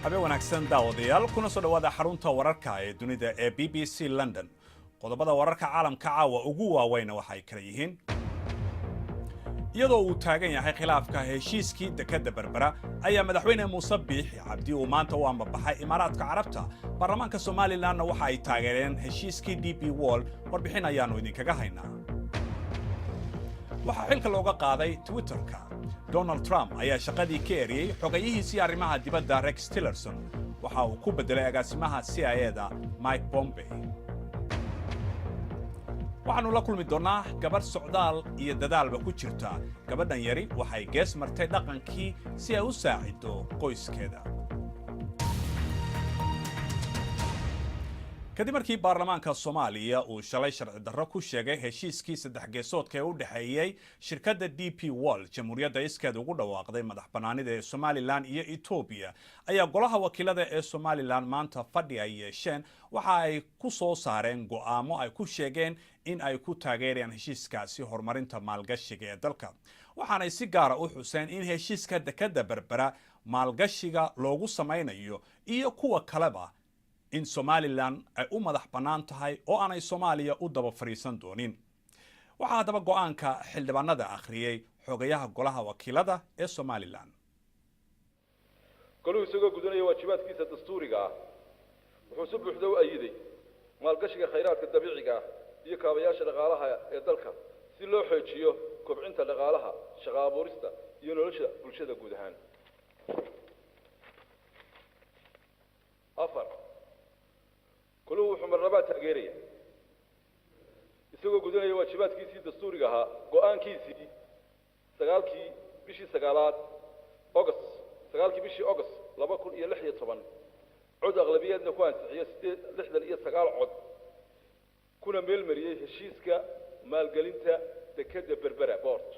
habeen wanaagsan daawadayaal kuna soo dhawaada xarunta wararka ee dunida ee BBC London. Qodobada wararka caalamka caawa ugu waaweyn waxa ay kala yihiin iyadoo uu taagan yahay khilaafka heshiiskii dekada Berbera ayaa madaxweyne Muuse Biixi Cabdi uu maanta u ambabaxay Imaaraadka Carabta. Baarlamaanka Somaliland waxa ay taageereen heshiiskii DP World. Warbixin ayaanu idinkaga haynaa. Waxa xilka looga qaaday Twitterka. Donald Trump ayaa shaqadii ka eriyay xogayihiisii arrimaha dibadda Rex Tillerson waxa uu ku bedelay agaasimaha CIA-da Mike Pompeo. waxaanu la kulmi doonaa gabadh socdaal iyo dadaalba ku jirta. gabadhan yari waxay gees martay dhaqankii si ay u saacido qoyskeeda. kadib markii baarlamaanka Soomaaliya uu shalay sharci darro ku sheegay heshiiskii saddex geesoodka ee u dhaxeeyay shirkadda DP World jamhuuriyadda iskeed ugu dhawaaqday madax banaanida ee Somaliland iyo Ethiopia ayaa golaha wakiilada ee Somaliland maanta fadhi ay yeesheen waxa ay ku soo saareen go'aamo ay ku sheegeen in ay ku taageerayaan heshiiskaasi horumarinta maalgashiga ee dalka. waxaanay si gaar ah u xuseen in heshiiska dekada Berbera maalgashiga loogu samaynayo iyo kuwa kaleba in Somaliland ay u madax bannaan tahay oo aanay Soomaaliya u daba fariisan doonin. waxaa hadaba go'aanka xildhibaanada akhriyay xogayaha golaha wakiilada ee Somaliland. goluhu isagoo gudanaya waajibaadkiisa dastuuriga ah wuxuu si buuxda u ayiday maalgashiga khayraadka dabiiciga ah iyo kaabayaasha dhaqaalaha ee dalka si loo xoojiyo kobcinta dhaqaalaha, shaqo abuurista iyo nolosha bulshada guud ahaan. goluhu wuxuu marnaba taageeraya isagoo gudanaya waajibaadkiisii dastuuriga ahaa go'aankiisii sagaalkii bishii August 2016 cod aqlabiyadna ku ansixiyay 69 cod kuna meel mariyay heshiiska maalgelinta dekada Berbera Port.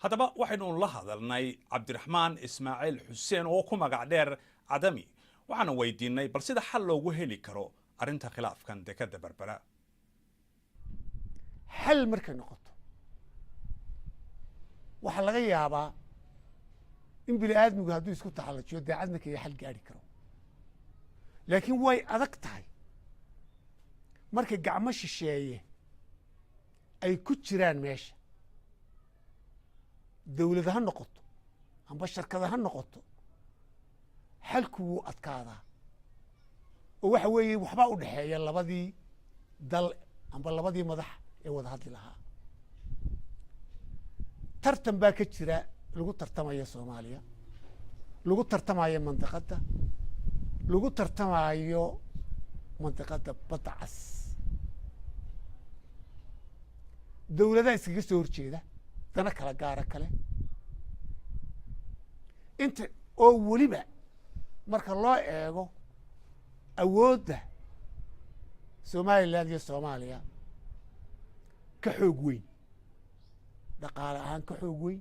haddaba waxaynu la hadalnay Cabdiraxmaan Ismaaciil Xuseen oo ku magac dheer Cadami. waxaanu weydiinay bal sida xal loogu heli karo arrinta khilaafkan dekada Berbera. xal markay noqoto waxa laga yaabaa in bini'aadmigu hadduu isku taxallajiyo daacadna kaya xal gaari karo, laakiin way adag tahay markay gacmo shisheeye ay ku jiraan meesha, dawlada ha noqoto amba shirkada ha noqoto, xalku wuu adkaadaa oo waxa weeye waxbaa u dhexeeya labadii dal amba labadii madax ee wada hadli lahaa. tartan baa ka jira lagu tartamayo Soomaaliya, lagu tartamayo mandiqada, lagu tartamayo mandiqada badda cas. dawladaha iskaga soo horjeeda dana kala gaara kale inta oo weliba marka loo eego awoodda Somaliland iyo Soomaaliya ka xoog weyn, dhaqaale ahaan ka xoog weyn,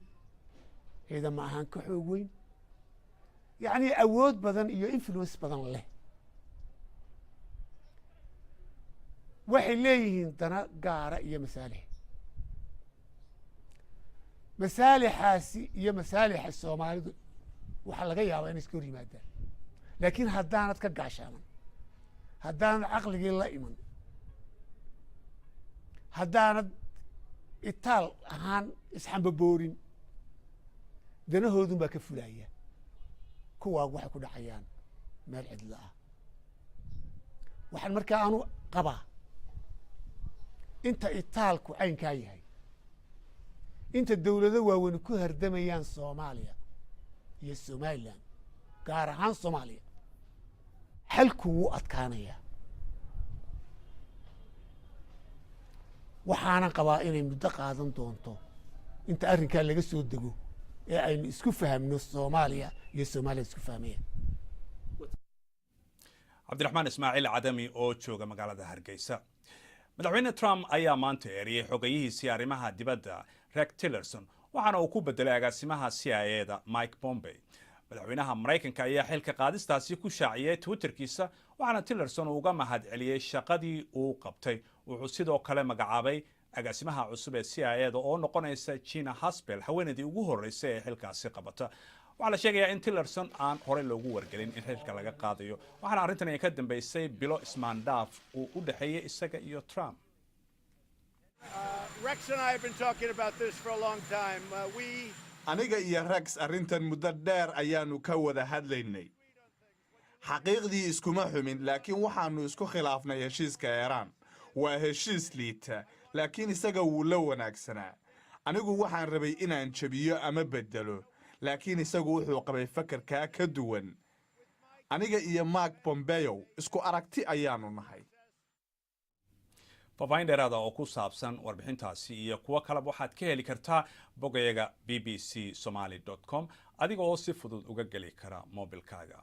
ciidamo ahaan ka xoog weyn, yacni awood badan iyo influence badan leh. waxay leeyihiin dana gaara iyo masaalix. masaalixaasi iyo masaalixa Soomaalidu waxaa laga yaabaa inay iska hor yimaadaan, laakiin haddaanad ka gaashaaman, haddaanad caqligii la iman, haddaanad itaal ahaan isxambaboorin, danahoodun baa ka fulaya. kuwaagu waxay ku dhacayaan meel cidlo ah. waxaan markaa aanu qabaa inta itaalku caynkaa yahay, inta dawlado waaweyni ku hardamayaan Soomaaliya iyo Somaliland, gaar ahaan Soomaaliya, xalku wuu adkaanayaa. waxaanan qabaa inay muddo qaadan doonto inta arrinkaa laga soo dego ee aynu isku fahamno Soomaaliya iyo Soomaaliya isku fahmayaan. Cabdiraxmaan Ismaaciil Cadami oo jooga magaalada Hargeysa. madaxweyne Trump ayaa maanta eriyay xogayihiisii arrimaha dibadda Rex Tillerson waxaana uu ku bedelay agaasimaha CIA-da Mike Pompeo. madaxweynaha Mareykanka ayaa xilka qaadistaasi ku shaaciyay Twitterkiisa waxaana Tillerson uga mahad celiyay shaqadii uu qabtay. wuxuu sidoo kale magacaabay agaasimaha cusub ee CIA-da oo noqonaysa Gina Haspel haweeneydii ugu horeysay ee xilkaasi qabata. waxaa la sheegayaa in Tillerson aan horey loogu wargelin in xilka laga qaadayo waxaana arrintan ay ka dambeysay bilo ismaandhaaf uu u dhaxeeyay isaga iyo Trump. Rex and I have been talking about this for a long time. Aniga iyo Rex arrintan muddo dheer ayaanu ka wada hadlaynay. xaqiiqdii iskuma xumin laakiin waxaanu isku khilaafnay heshiiska Iran. Waa heshiis liita laakiin isaga wuu la wanaagsanaa. Anigu waxaan rabay inaan jabiyo ama bedelo laakiin isagu wuxuu qabay fakarka ka duwan. Aniga iyo Mark Pompeo isku aragti ayaanu nahay. Faahfaahin dheeraad ah oo ku saabsan warbixintaasi iyo kuwa kale waxaad ka heli kartaa bogayaga bbcsomali.com adiga oo si fudud uga geli kara mobilkaaga.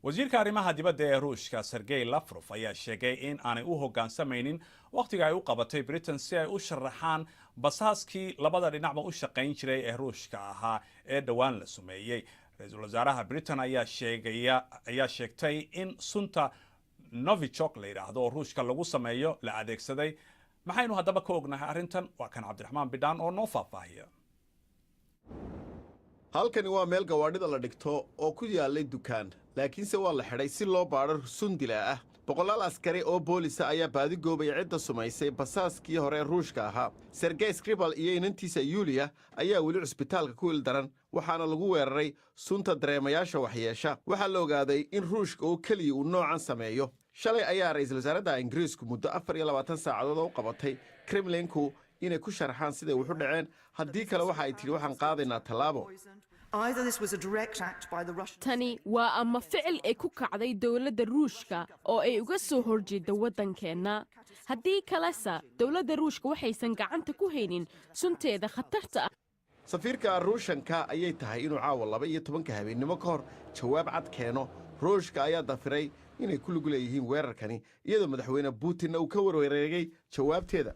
wasiirka arrimaha dibadda ee Ruushka Sergey Lavrov ayaa sheegay in aanay u hoggaansamaynin waqtiga ay u qabatay Britain si ay u sharaxaan basaaskii labada dhinacba u shaqayn jiray ee Ruushka ahaa ee dhawaan la sumeeyay. Ra'iisul wasaaraha Britain ayaa sheegtay in sunta Novichok la yiraahdo Ruushka lagu sameeyo la adeegsaday. Maxaynu haddaba ka ognahay arrintan? Waa kan Cabdiraxmaan Bidhaan oo noo faahfaahiya. halkani waa meel gawaadhida la dhigto oo ku yaalay dukaan laakiinse waa la xidhay si loo baadho sun dila ah. boqolaal askari oo boolisa ayaa baadi goobay cidda sumaysay basaaskii hore Ruushka ahaa. Sergey Skripal iyo inantiisa Yulia ayaa weli cusbitaalka ku ildaran waxaana lagu weeraray sunta dareemayaasha waxyeesha. waxaa la ogaaday in Ruushka oo kaliya uu noocan sameeyo. shalay ayaa ra'iisul wasaaradda Ingiriisku muddo 24 saacadood u qabatay Kremlinku inay ku sharaxaan siday wuxu dhaceen haddii kale waxa ay tiri waxaan qaadaynaa tallaabo. tani waa ama ficil ay ku kacday dowladda Ruushka oo ay uga soo horjeeda waddankeenna. haddii kalesa dowladda Ruushka waxaysan gacanta ku haynin sunteeda khatarta ah. safiirka Ruushanka ayay tahay inuu caawa 12 habeenimo ka hor jawaab cad keeno. Ruushka ayaa dafiray inay ku lug leeyihiin weerarkani iyadoo madaxweyne Putin uu ka warwareegay jawaabteeda.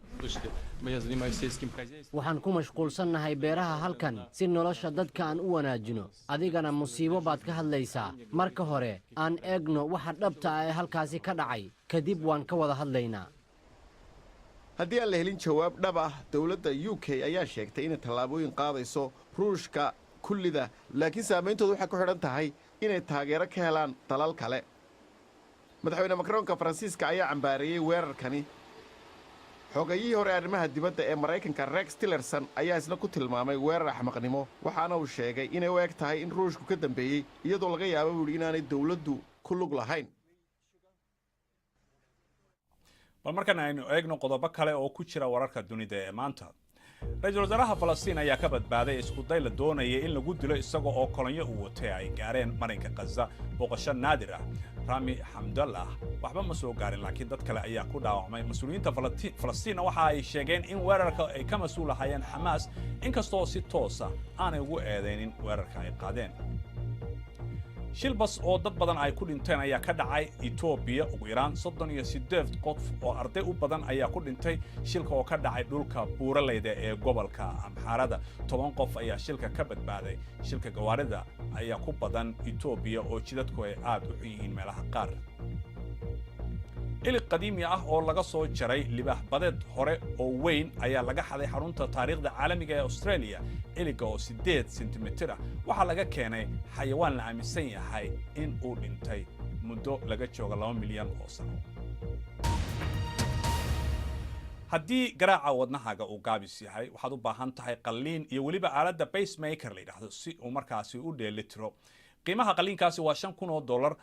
waxaan ku mashquulsannahay beeraha halkan si nolosha dadka aan u wanaajino. adigana musiibo baad ka hadlaysaa. marka hore aan eegno waxa dhabta ah ee halkaasi ka dhacay kadib waan ka wada hadlaynaa. haddii aan la helin jawaab dhab ah dowladda UK ayaa sheegtay inay tallaabooyin qaadayso Ruushka kullida laakiin saameyntoodu waxay ku xidhan tahay inay taageero ka helaan dalal kale. madaxweyne Macronka Faransiiska ayaa cambaareeyay weerarkani. xogayihii hore arrimaha dibadda ee Mareykanka Rex Tillerson ayaa isna ku tilmaamay weerar axmaqnimo waxaana uu sheegay inay u eg tahay in Ruushku ka dambeeyay iyadoo laga yaabo inaanay dowladdu ku lug lahayn. bal markan aynu eegno qodobo kale oo ku jira wararka dunida ee maanta. ra'iisul wasaaraha Falastiin ayaa ka badbaaday isku day la doonayay in lagu dilo isaga oo kolonyo uu watay ay gaareen marinka Gaza. booqasho naadir ah. Rami Hamdallah waxba ma soo gaarin laakiin dad kale ayaa ku dhaawacmay. mas'uuliyiinta Falastiin waxa ay sheegeen in weerarka ay ka mas'uul ahayeen Hamas inkastoo si toos ah aanay ugu eedeynin weerarka ay qaadeen. shilbas oo dad badan ay ku dhinteen ayaa ka dhacay Ethiopia. ugu yaraan 38 qof oo arday u badan ayaa ku dhintay shilka oo ka dhacay dhulka buuraleyda ee gobolka Amxaarada. 10 qof ayaa shilka ka badbaaday. shilka gawaarida ayaa ku badan Ethiopia oo jidadku ay aad u yihiin meelaha qaar. ilig qadiimi ah oo laga soo jaray libaax badeed hore oo weyn ayaa laga xaday xarunta taariikhda caalamiga ee Australia. iliga oo 8 sentimitir ah waxaa laga keenay xayawaan la aaminsan yahay in uu dhintay muddo laga jooga 2 milyan oo sano. haddii garaaca wadnahaaga uu gaabis yahay waxaad u baahan tahay qalliin iyo weliba aaladda pacemaker la yidhaahdo si uu markaasi u dheelitiro. qiimaha qalliinkaasi waa $5,000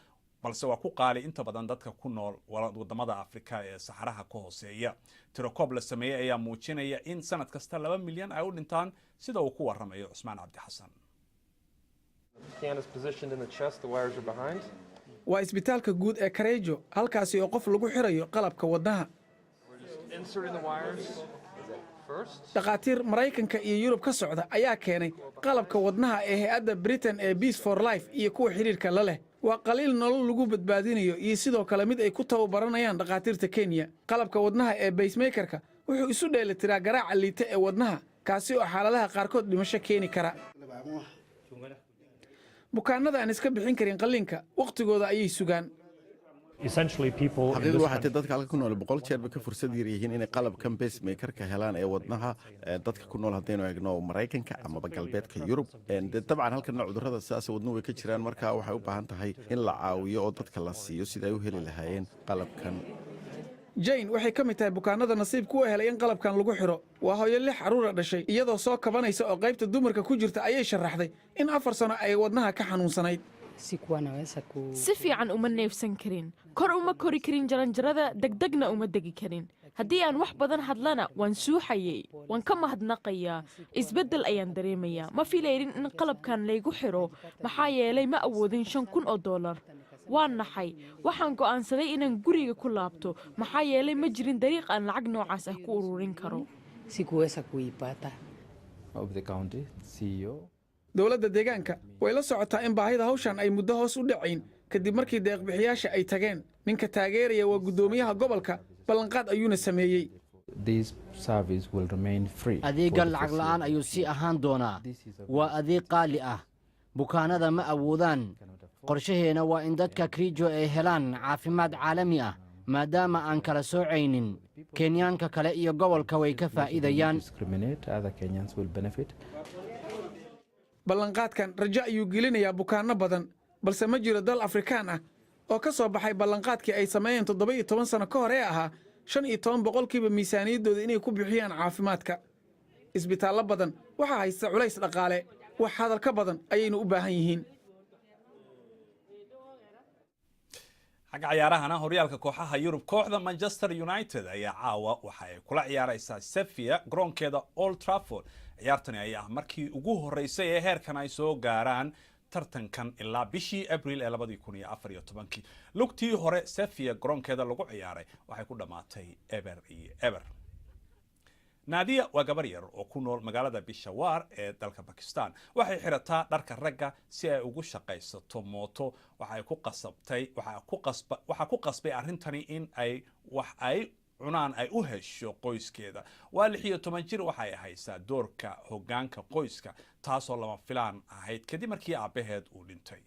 balse waa ku qaali inta badan dadka ku nool wadamada Afrika ee saxaraha ka hooseeya. Tirokoob la sameeyay ayaa muujinaya in sanad kasta 2 milyan ay u dhintaan sida uu ku warramayo Cusmaan Cabdi Xasan. waa isbitaalka guud ee Karejo halkaasi oo qof lagu xirayo qalabka wadnaha. dhaqaatiir Mareykanka iyo Yurub ka socda ayaa keenay qalabka wadnaha ee hay'adda Britain ee Peace for Life iyo kuwa xiriirka la leh. waa qaliil nolol lagu badbaadinayo iyo sidoo kale mid ay ku tababaranayaan dhaqaatiirta Kenya. qalabka wadnaha ee pacemakerka wuxuu isu dheelitiraa garaaca liita ee wadnaha kaasi oo xaaladaha qaarkood dhimasho keeni kara. bukaanada aan iska bixin karin qalliinka waqtigooda ayay sugaan. xaqiiqdu waxaa tahay dadka halka ku nool boqol jeer bay ka fursad yar yihiin inay qalabkan pacemakerka helaan ee wadnaha dadka ku nool haddaynu eegno maraykanka amaba galbeedka yurub dabcan halkana cudurrada sidaas wadnuhu way ka jiraan marka waxay u baahan tahay in la caawiyo oo dadka la siiyo sida ay u heli lahaayeen qalabkan jane waxay ka mid tahay bukaanada nasiibku u helay in qalabkan lagu xidho waa hooyo 6 carruura dhashay iyadoo soo kabanaysa oo qaybta dumarka ku jirta ayay sharaxday in 4 sano ay wadnaha ka xanuunsanayd si fiican uma neefsan karin kor uma kori karin jaranjarada degdegna uma degi karin haddii aan wax badan hadlana waan suuxayay waan ka mahadnaqayaa isbeddel ayaan dareemayaa ma filaynin in qalabkan laygu xidho maxaa yeelay ma awoodin $5,000 waan naxay waxaan go'aansaday inaan guriga ku laabto maxaa yeelay ma jirin dariiq aan lacag noocaas ah ku ururin karo dowladda deegaanka way la socotaa in baahida hawshan ay muddo hoos u dhacayn kadib markii deeqbixiyaasha ay tageen ninka taageeraya waa guddoomiyaha gobolka ballanqaad ayuuna sameeyey adeeggan lacag la'aan ayuu sii ahaan doonaa waa adeeg qaali ah bukaanada ma awoodaan qorshaheena waa in dadka kriijo ay helaan caafimaad caalami ah maadaama aan kala soocaynin kenyaanka kale iyo gobolka way ka faa'iidayaan ballanqaadkan rajo ayuu gelinayaa bukaanno badan balse ma jiro dal afrikaan ah oo ka soo baxay ballanqaadkii ay sameeyeen 17 sano ka hor ee ahaa 15% miisaaniyaddooda inay ku bixiyaan caafimaadka isbitaallo badan waxaa haysta culays dhaqaale wax hadal ka badan ayaynu u baahan yihiin xagga ciyaarahana horyaalka kooxaha Yurub kooxda Manchester United ayaa caawa waxa ay kula ciyaaraysaa Sevilla garoonkeeda Old Trafford ciyaartani ayaa markii ugu horeysay ee heerkan ay soo gaaraan tartankan ilaa bishii April ee 2014 lugtii hore Sevilla garoonkeeda lagu ciyaaray waxay ku dhamaatay eber Nadia waa gabar yar oo ku nool magaalada Peshawar ee dalka Pakistan waxay xirataa dharka ragga si ay ugu shaqaysato mooto waxa ku qasbay arrintani in ay wax ay cunaan ay u hesho qoyskeeda waa 16 jir waxay haysaa doorka hoggaanka qoyska taasoo lama filaan ahayd kadib markii aabaheed uu dhintay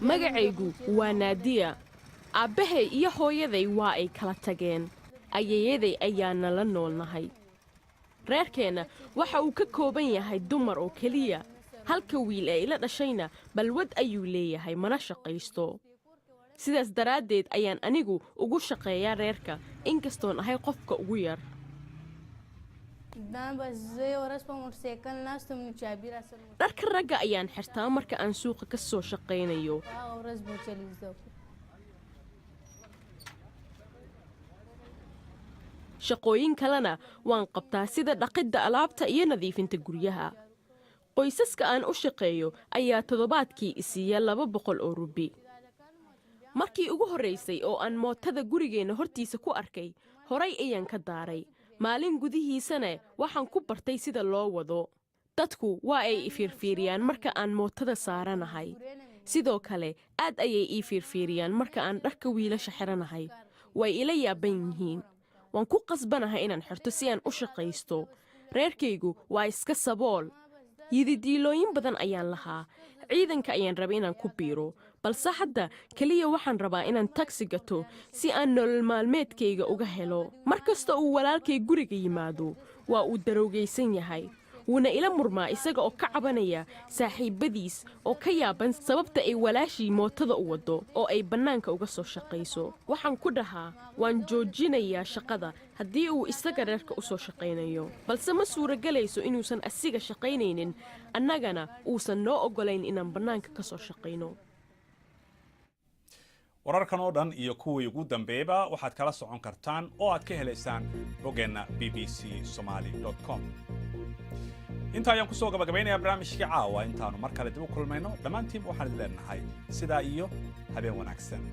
magacaygu waa Nadia aabbahay iyo hooyaday waa ay kala tageen ayeeyaday ayaana la noolnahay reerkeenna waxa uu ka kooban yahay dumar oo keliya halka wiil ee ila dhashayna balwad ayuu leeyahay mana shaqaysto sidaas daraaddeed ayaan anigu ugu shaqeeyaa reerka inkastoon ahay qofka ugu yar dharka ragga ayaan xirtaa marka aan suuqa ka soo shaqaynayo shaqooyin kalena waan qabtaa sida dhaqidda alaabta iyo nadiifinta guryaha qoysaska aan u shaqeeyo ayaa toddobaadkii isiiya 200 oo rubi markii ugu horreysay oo aan mootada gurigeenna hortiisa ku arkay horay ayaan ka daaray maalin gudihiisana waxaan ku bartay sida loo wado dadku waa ay i fiirfiiriyaan marka aan mootada saaranahay sidoo kale aad ayay ii fiirfiiriyaan marka aan dharka wiilasha xiranahay way ila yaaban yihiin waan ku qasbanahay inaan xirto si aan u shaqaysto reerkaygu waa iska sabool yididiilooyin badan ayaan lahaa ciidanka ayaan rabay inaan ku biiro balse hadda keliya waxaan rabaa inaan taksi gato si aan nolol maalmeedkayga uga helo mar kasta uu walaalkay guriga yimaado waa uu daroogaysan yahay wuuna ila murmaa isaga oo ka cabanaya saaxiibadiis oo ka yaaban sababta ay walaashii mootada u wado oo ay bannaanka uga soo shaqayso waxaan ku dhahaa waan joojinayaa shaqada haddii uu isaga reerka u soo shaqaynayo balse ma suuragelayso inuusan asiga shaqaynaynin annagana uusan noo oggolayn inaan bannaanka ka soo shaqayno wararkan oo dhan iyo kuwii ugu dambeeyba waxaad kala socon kartaan oo aad ka helaysaan boggeena bbcsomali.com inta ayaan kusoo gabagabeynayaa barnaamijkii caawa intaanu mar kale dib u kulmayno dhammaantiin waxaan idin leenahay sidaa iyo habeen wanaagsan